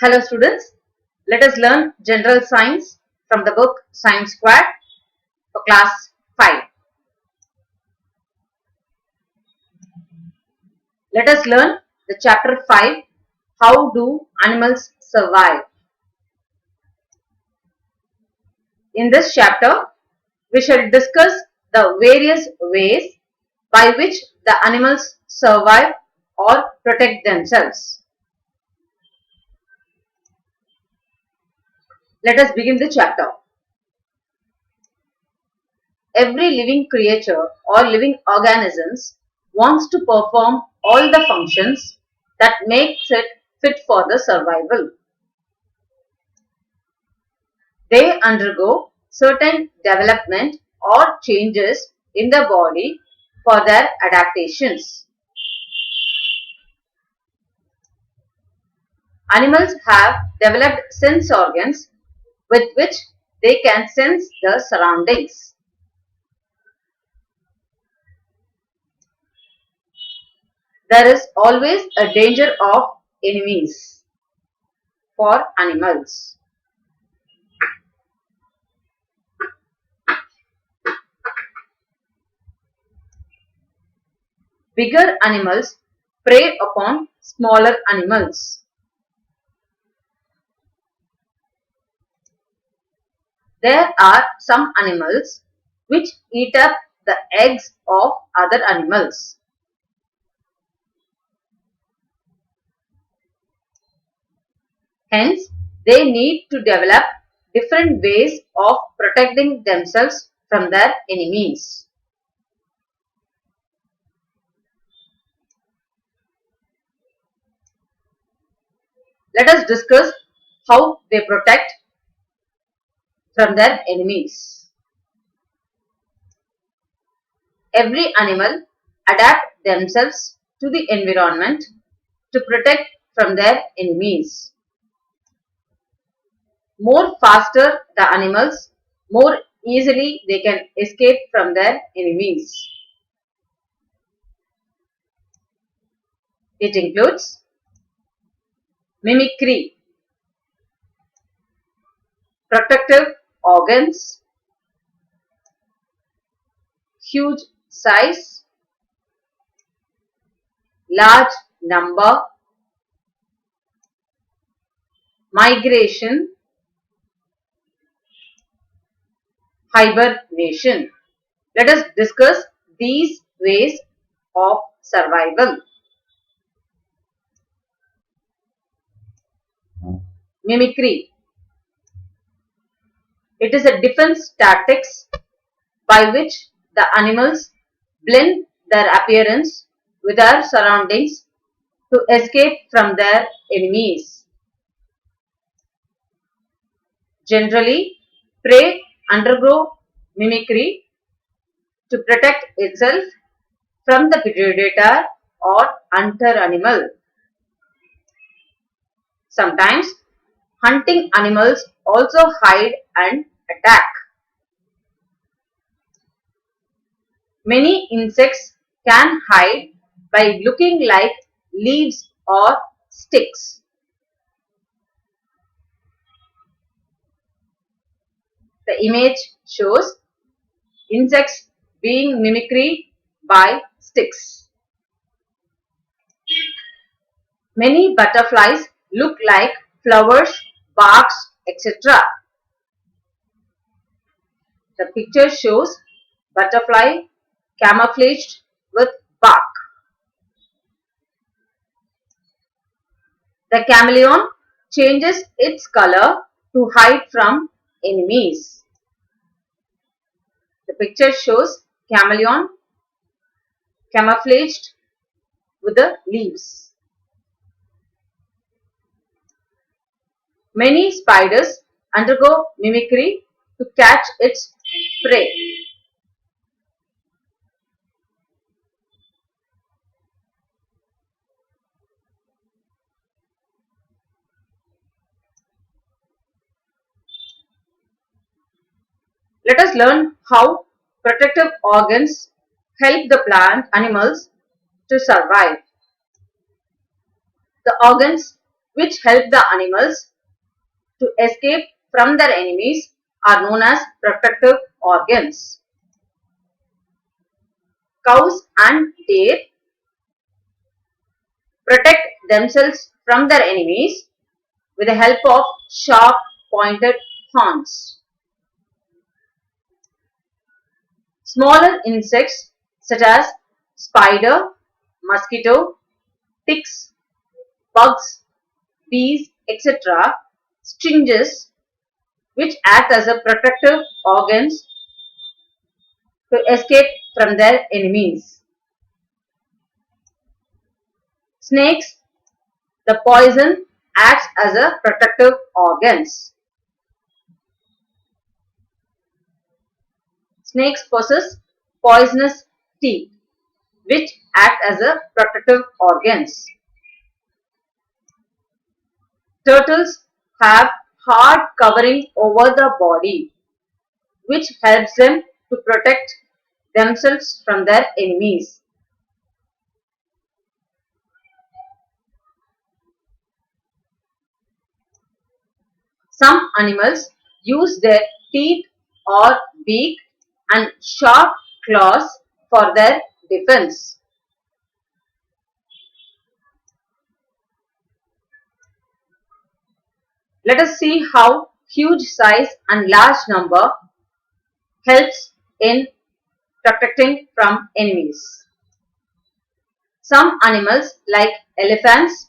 Hello students, let us learn general science from the book Science Squared for class 5. Let us learn the chapter 5, How do animals survive? In this chapter, we shall discuss the various ways by which the animals survive or protect themselves. Let us begin the chapter. Every living creature or living organisms wants to perform all the functions that makes it fit for the survival. They undergo certain development or changes in the body for their adaptations. Animals have developed sense organs with which they can sense the surroundings. There is always a danger of enemies for animals. Bigger animals prey upon smaller animals. There are some animals which eat up the eggs of other animals. Hence, they need to develop different ways of protecting themselves from their enemies. Let us discuss how they protect from their enemies. Every animal adapt themselves to the environment to protect from their enemies. More faster the animals, more easily they can escape from their enemies. It includes mimicry, protective organs, huge size, large number, migration, hibernation. Let us discuss these ways of survival. Mimicry. It is a defense tactics by which the animals blend their appearance with their surroundings to escape from their enemies. Generally, prey undergo mimicry to protect itself from the predator or hunter animal. Sometimes, hunting animals also hide and attack. Many insects can hide by looking like leaves or sticks. The image shows insects being mimicry by sticks. Many butterflies look like flowers, barks, etc. The picture shows butterfly camouflaged with bark. The chameleon changes its color to hide from enemies. The picture shows chameleon camouflaged with the leaves. Many spiders undergo mimicry to catch its prey. Let us learn how protective organs help the plant animals to survive. The organs which help the animals to escape from their enemies are known as protective organs. Cows and deer protect themselves from their enemies with the help of sharp pointed horns. Smaller insects such as spider, mosquito, ticks, bugs, bees, etc. stinges which act as a protective organs to escape from their enemies. Snakes, the poison acts as a protective organs. Snakes possess poisonous teeth which act as a protective organs. Turtles have hard covering over the body which helps them to protect themselves from their enemies. Some animals use their teeth or beak and sharp claws for their defense. Let us see how huge size and large number helps in protecting from enemies. Some animals like elephants,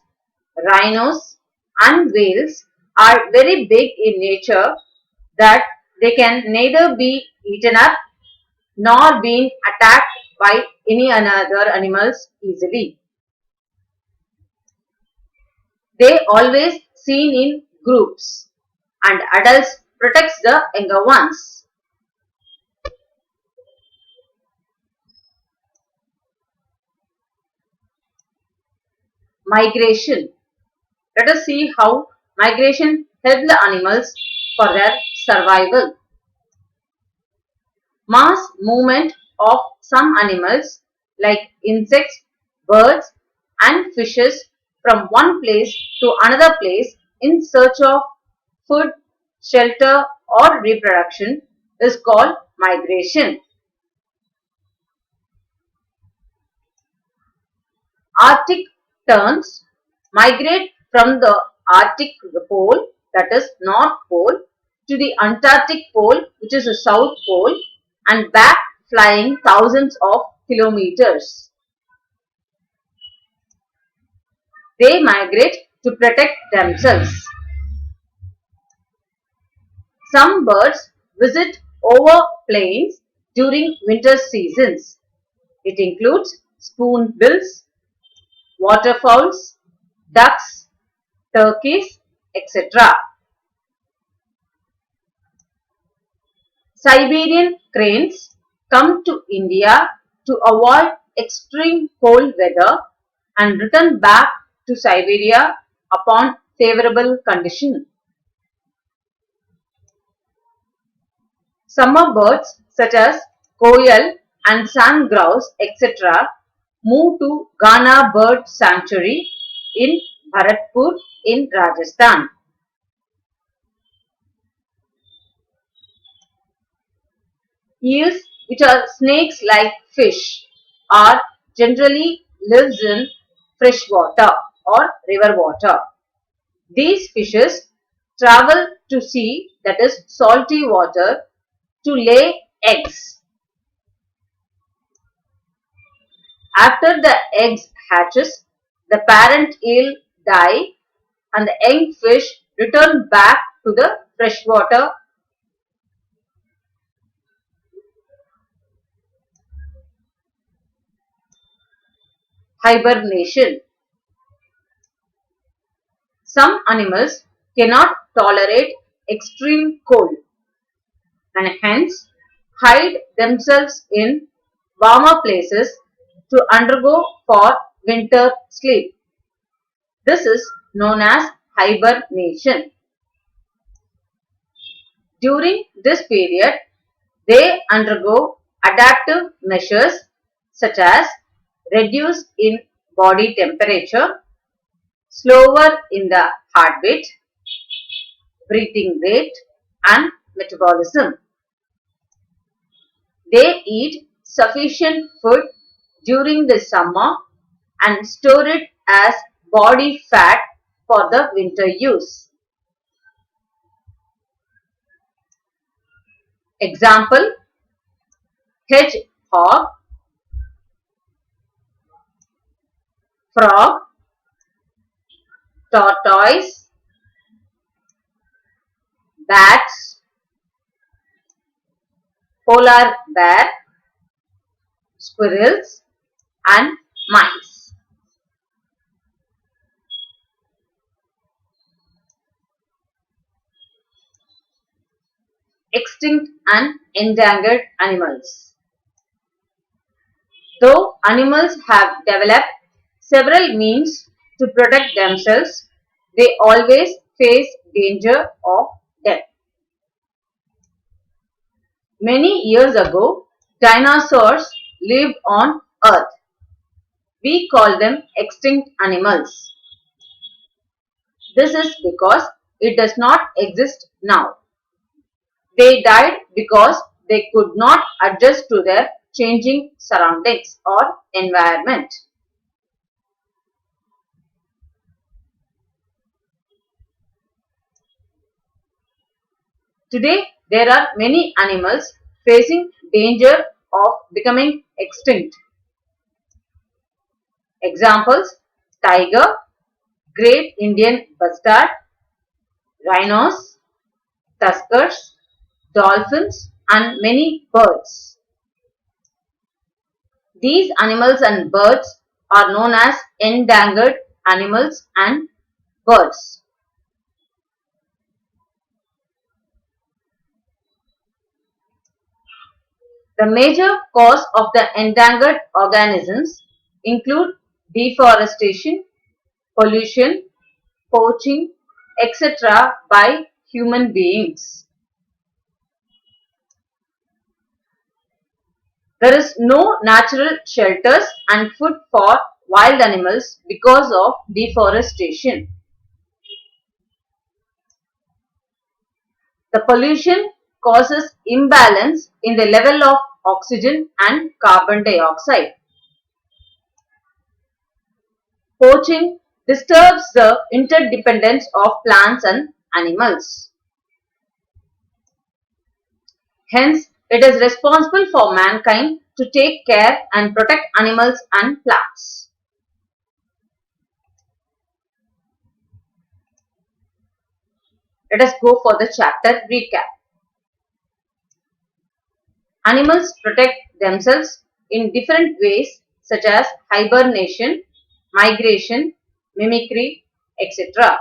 rhinos and whales are very big in nature that they can neither be eaten up nor being attacked by any other animals easily. They always seen in groups and adults protects the younger ones. Migration. Let us see how migration helps the animals for their survival. Mass movement of some animals like insects, birds and fishes from one place to another place in search of food, shelter or reproduction is called migration. Arctic terns migrate from the Arctic pole, that is North Pole, to the Antarctic pole, which is the South Pole, and back flying thousands of kilometers. They migrate to protect themselves. Some birds visit over plains during winter seasons. It includes spoonbills, waterfowls, ducks, turkeys, etc. Siberian cranes come to India to avoid extreme cold weather and return back to Siberia upon favorable condition. Summer birds such as koel and sand grouse etc. move to Ghana Bird Sanctuary in Bharatpur in Rajasthan. Eels, which are snakes-like fish, are generally lives in fresh water or river water. These fishes travel to sea, that is salty water, to lay eggs. After the eggs hatches, the parent eel die and the young fish return back to the freshwater. Hibernation. Some animals cannot tolerate extreme cold and hence hide themselves in warmer places to undergo for winter sleep. This is known as hibernation. During this period, they undergo adaptive measures such as reduce in body temperature, slower in the heartbeat, breathing rate, and metabolism. They eat sufficient food during the summer and store it as body fat for the winter use. Example: hedgehog, frog, tortoise, bats, polar bear, squirrels, and mice. Extinct and endangered animals. Though animals have developed several means to protect themselves, they always face danger of death. Many years ago, dinosaurs lived on Earth. We call them extinct animals. This is because it does not exist now. They died because they could not adjust to their changing surroundings or environment. Today, there are many animals facing danger of becoming extinct. Examples: tiger, great Indian bustard, rhinos, tuskers, dolphins, and many birds. These animals and birds are known as endangered animals and birds. The major cause of the endangered organisms include deforestation, pollution, poaching, etc. by human beings. There is no natural shelters and food for wild animals because of deforestation. The pollution causes imbalance in the level of oxygen and carbon dioxide. Poaching disturbs the interdependence of plants and animals. Hence, it is responsible for mankind to take care and protect animals and plants. Let us go for the chapter recap. Animals protect themselves in different ways such as hibernation, migration, mimicry, etc.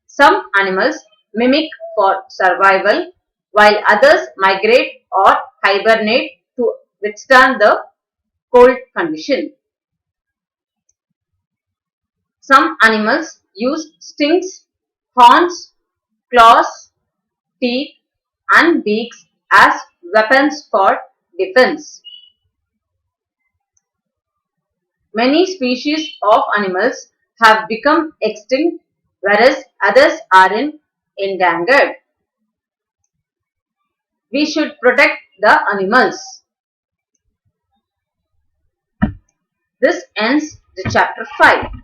Some animals mimic for survival while others migrate or hibernate to withstand the cold condition. Some animals use stings, horns, claws, teeth, and beaks as weapons for defense. Many species of animals have become extinct, whereas others are endangered. We should protect the animals. This ends the chapter 5.